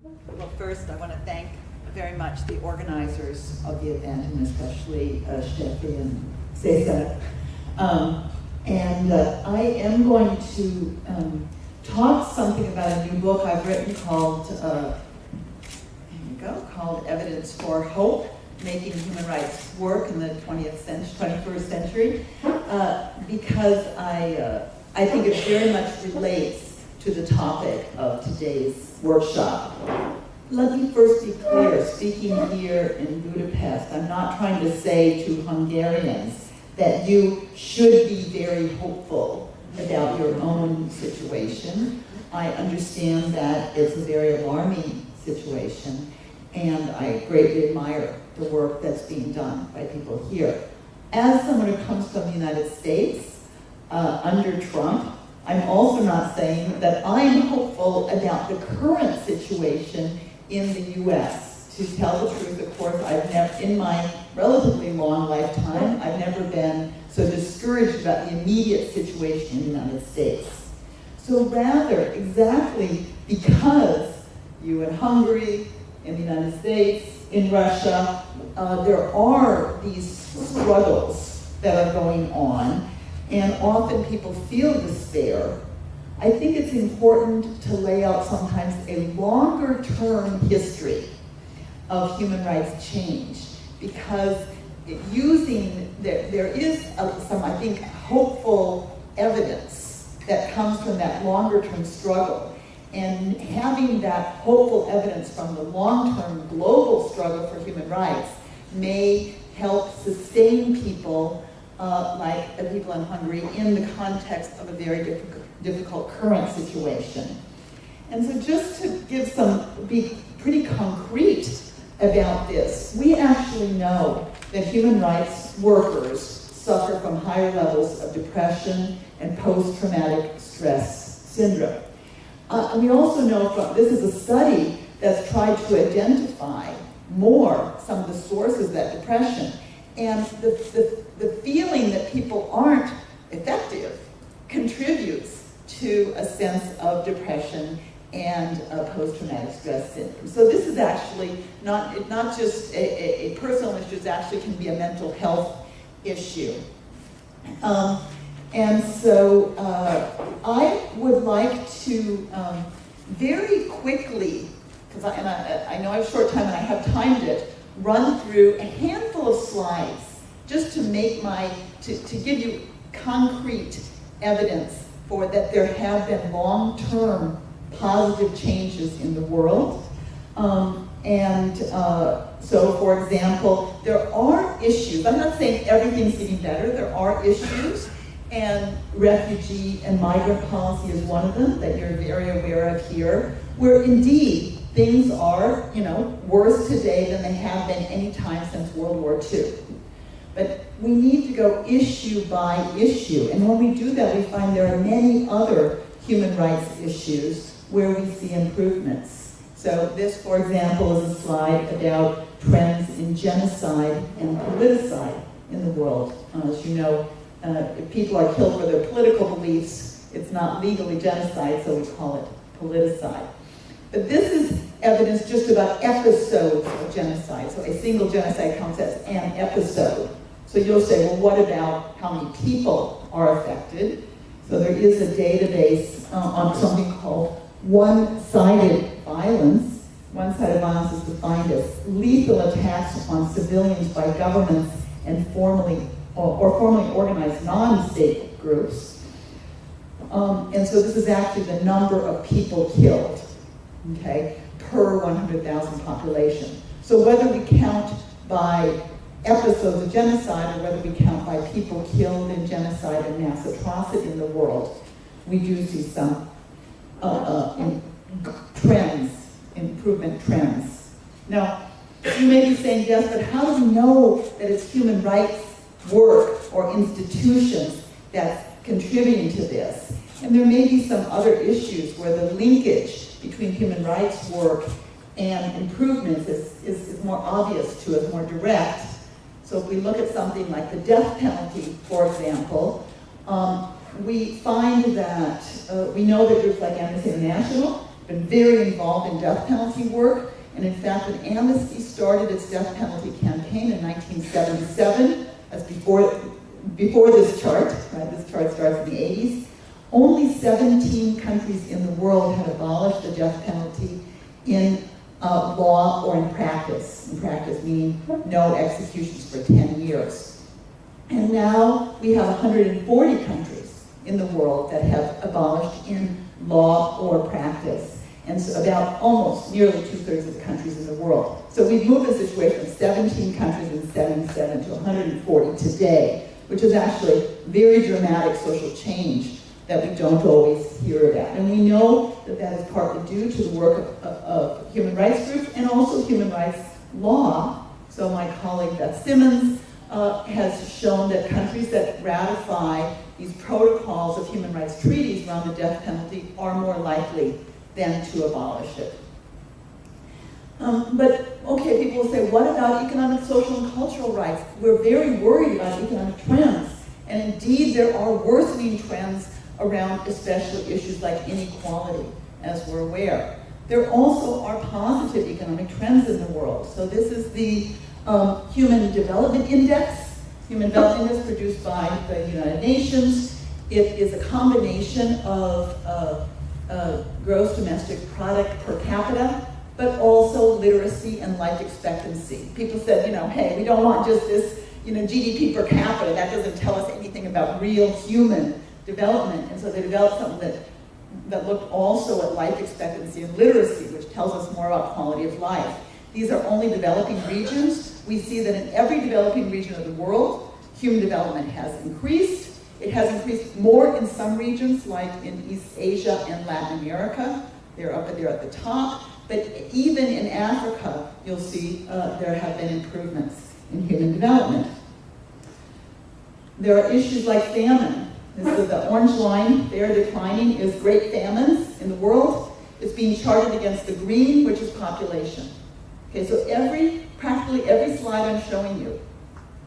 Well, first, I want to thank very much the organizers of the event, and especially Steffi and Cesar. I am going to talk something about a new book I've written called, called Evidence for Hope, Making Human Rights Work in the 21st century, because I think it very much relates to the topic of today's workshop. Let me first be clear, speaking here in Budapest, I'm not trying to say to Hungarians that you should be very hopeful about your own situation. I understand that it's a very alarming situation, and I greatly admire the work that's being done by people here. As someone who comes from the United States, under Trump, I'm also not saying that I'm hopeful about the current situation in the US. To tell the truth, of course, I've never, in my relatively long lifetime, I've never been so discouraged about the immediate situation in the United States. So rather, exactly because you in Hungary, in the United States, in Russia, there are these struggles that are going on, and often people feel despair. I think it's important to lay out sometimes a longer-term history of human rights change, because there is some, I think, hopeful evidence that comes from that longer-term struggle. And having that hopeful evidence from the long-term global struggle for human rights may help sustain people like the people in Hungary in the context of a very difficult current situation. And so just to be pretty concrete about this, we actually know that human rights workers suffer from higher levels of depression and post-traumatic stress syndrome. And we also know this is a study that's tried to identify some of the sources of that depression. And the feeling that people aren't effective contributes to a sense of depression and post-traumatic stress syndrome. So this is actually not just a personal issue, it actually can be a mental health issue. And so I would like to very quickly, because I know I have a short time and I have timed it, run through a handful of slides just to give you concrete evidence for that there have been long-term positive changes in the world. So for example, there are issues. I'm not saying everything's getting better. There are issues, and refugee and migrant policy is one of them that you're very aware of here, where indeed things are, worse today than they have been any time since World War II. But we need to go issue by issue, and when we do that, we find there are many other human rights issues where we see improvements. So this, for example, is a slide about trends in genocide and politicide in the world. As you know, if people are killed for their political beliefs, it's not legally genocide, so we call it politicide. But this is evidence just about episodes of genocide. So a single genocide counts as an episode. So you'll say, well, what about how many people are affected? So there is a database on something called one-sided violence. One-sided violence is defined as lethal attacks on civilians by governments and formally organized non-state groups. And so this is actually the number of people killed, okay, per 100,000 population. So whether we count by episodes of genocide or whether we count by people killed in genocide and mass atrocity in the world, we do see some improvement trends. Now, you may be saying, yes, but how do we know that it's human rights work or institutions that's contributing to this? And there may be some other issues where the linkage between human rights work and improvements is more obvious to us, more direct. So if we look at something like the death penalty, for example, we find that, we know that groups like Amnesty International been very involved in death penalty work. And in fact, when Amnesty started its death penalty campaign in 1977, that's before this chart, right? This chart starts in the 80s, only 17 countries in the world had abolished the death penalty in law or in practice. In practice meaning no executions for 10 years. And now we have 140 countries in the world that have abolished in law or practice. And so about almost nearly 2/3 of the countries in the world. So we've moved the situation from 17 countries in 77 to 140 today, which is actually very dramatic social change that we don't always hear about. And we know that that is partly due to the work of human rights groups and also human rights law. So my colleague Beth Simmons has shown that countries that ratify these protocols of human rights treaties around the death penalty are more likely than to abolish it. But okay, people will say, what about economic, social, and cultural rights? We're very worried about economic trends. And indeed, there are worsening trends around especially issues like inequality, as we're aware. There also are positive economic trends in the world. So this is the Human Development Index. Human Development Index produced by the United Nations. It is a combination of gross domestic product per capita, but also literacy and life expectancy. People said, hey, we don't want just this, GDP per capita. That doesn't tell us anything about real human development. And so they developed something that looked also at life expectancy and literacy, which tells us more about quality of life. These are only developing regions. We see that in every developing region of the world, human development has increased. It has increased more in some regions, like in East Asia and Latin America. They're up there at the top. But even in Africa, you'll see there have been improvements in human development. There are issues like famine. This is the orange line there declining is great famines in the world. It's being charted against the green, which is population. Okay, so practically every slide I'm showing you,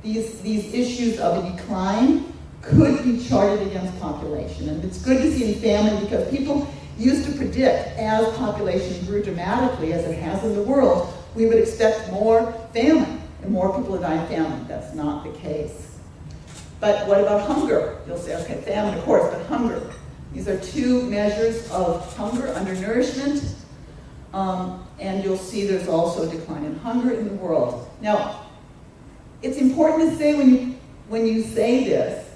these issues of a decline could be charted against population. And it's good to see in famine because people used to predict as population grew dramatically, as it has in the world, we would expect more famine and more people to die of famine. That's not the case. But what about hunger? You'll say, okay, famine, of course, but hunger. These are two measures of hunger, undernourishment, and you'll see there's also a decline in hunger in the world. Now, it's important to say when you say this,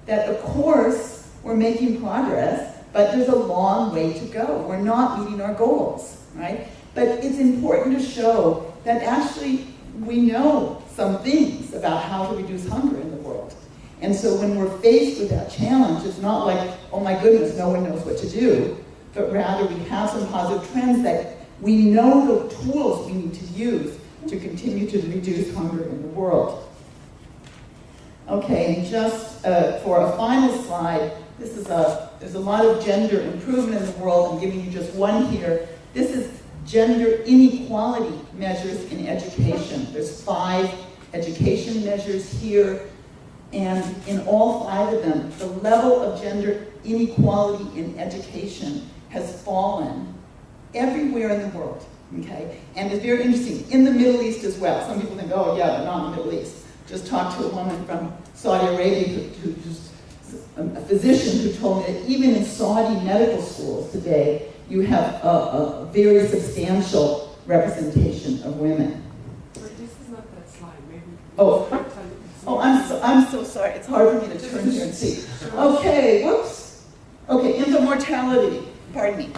that of course we're making progress, but there's a long way to go. We're not meeting our goals, right? But it's important to show that actually we know some things about how to reduce hunger in the world. And so when we're faced with that challenge, it's not like, oh my goodness, no one knows what to do, but rather we have some positive trends that we know the tools we need to use to continue to reduce hunger in the world. Okay, and just for a final slide, there's a lot of gender improvement in the world. I'm giving you just one here. This is gender inequality measures in education. There's 5 education measures here. And in all 5 of them, the level of gender inequality in education has fallen everywhere in the world, okay? And it's very interesting, in the Middle East as well. Some people think, oh yeah, but not in the Middle East. Just talked to a woman from Saudi Arabia who's a physician who told me that even in Saudi medical schools today, you have a very substantial representation of women. But this is not that slide, maybe. Oh, I'm so sorry. It's hard for me to turn here and see. Okay, whoops. Okay, infant mortality. Pardon me.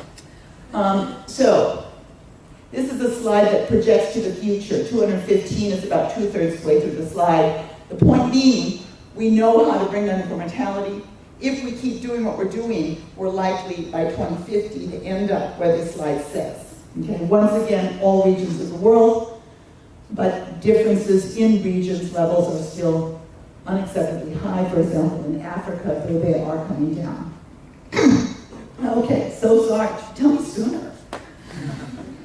So, this is a slide that projects to the future. 215 is about 2/3 way through the slide. The point being, we know how to bring down infant mortality. If we keep doing what we're doing, we're likely by 2050 to end up where this slide says. Okay, once again, all regions of the world, but differences in regions levels are still unacceptably high. For example, in Africa, they are coming down. Okay, so sorry. Tell me sooner.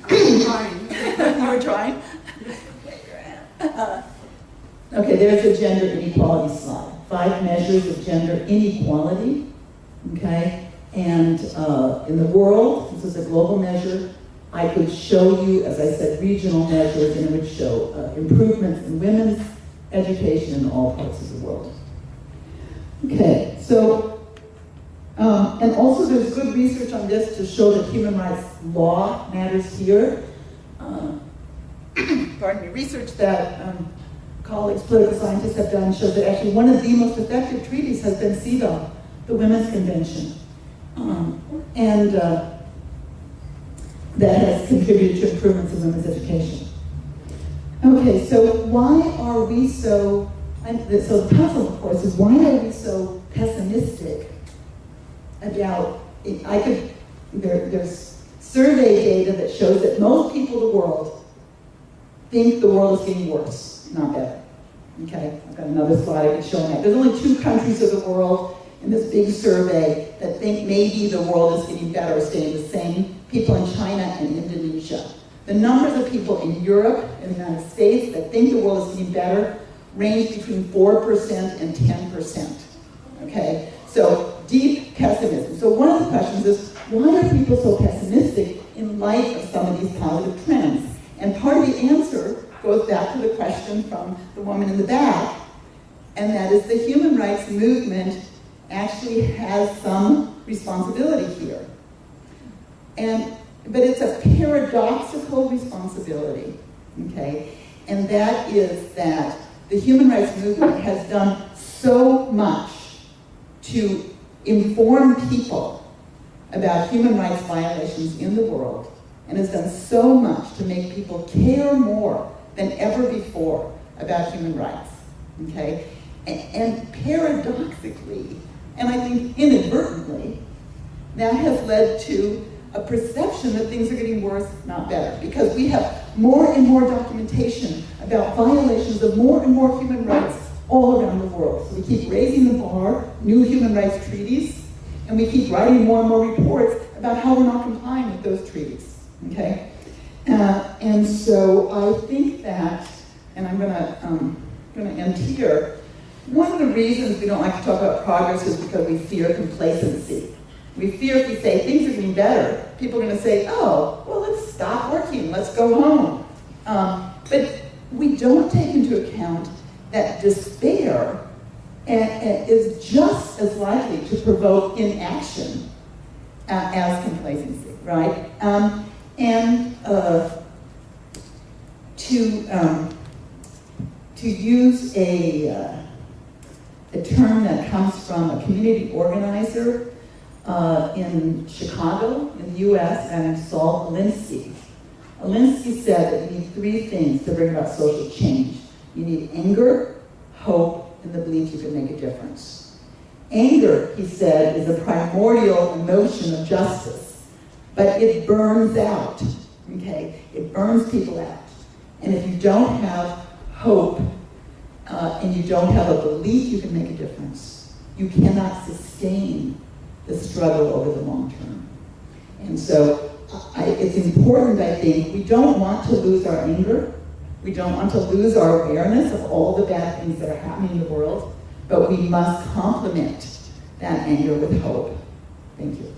I'm trying. You were trying? Okay, there's the gender inequality slide. 5 measures of gender inequality, okay? And in the world, this is a global measure, I could show you, as I said, regional measures, and it would show improvements in women's education in all parts of the world. Okay, so, and also there's good research on this to show that human rights law matters here. Pardon me, research that colleagues, political scientists have done shows that actually one of the most effective treaties has been CEDAW, the Women's Convention. And that has contributed to improvements in women's education. Okay, so why are we so, so the puzzle, of course, is why are we so pessimistic about, there's survey data that shows that most people in the world think the world is getting worse, not better. Okay, I've got another slide I can show that. There's only 2 countries of the world in this big survey that think maybe the world is getting better or staying the same. People in China and Indonesia. The numbers of people in Europe and the United States that think the world is getting better range between 4% and 10%. Okay, so deep pessimism. So one of the questions is, why are people so pessimistic in light of some of these positive trends? And part of the answer goes back to the question from the woman in the back, and that is the human rights movement actually has some responsibility here. But it's a paradoxical responsibility, okay? And that is that the human rights movement has done so much to inform people about human rights violations in the world, and has done so much to make people care more than ever before about human rights, okay? And paradoxically, and I think inadvertently, that has led to a perception that things are getting worse, not better, because we have more and more documentation about violations of more and more human rights all around the world. So we keep raising the bar, new human rights treaties, and we keep writing more and more reports about how we're not complying with those treaties, okay? And so I think that, and I'm gonna end here, one of the reasons we don't like to talk about progress is because we fear complacency. We fear if we say things are getting better, people are going to say, oh, well, let's stop working, let's go home. But we don't take into account that despair is just as likely to provoke inaction as complacency, right? To use a term that comes from a community organizer in Chicago, in the US, and Saul Alinsky. Alinsky said that you need 3 things to bring about social change. You need anger, hope, and the belief you can make a difference. Anger, he said, is a primordial emotion of justice, but it burns out, okay? It burns people out. And if you don't have hope, and you don't have a belief you can make a difference, you cannot sustain the struggle over the long term. And so it's important, I think, we don't want to lose our anger. We don't want to lose our awareness of all the bad things that are happening in the world, but we must complement that anger with hope. Thank you.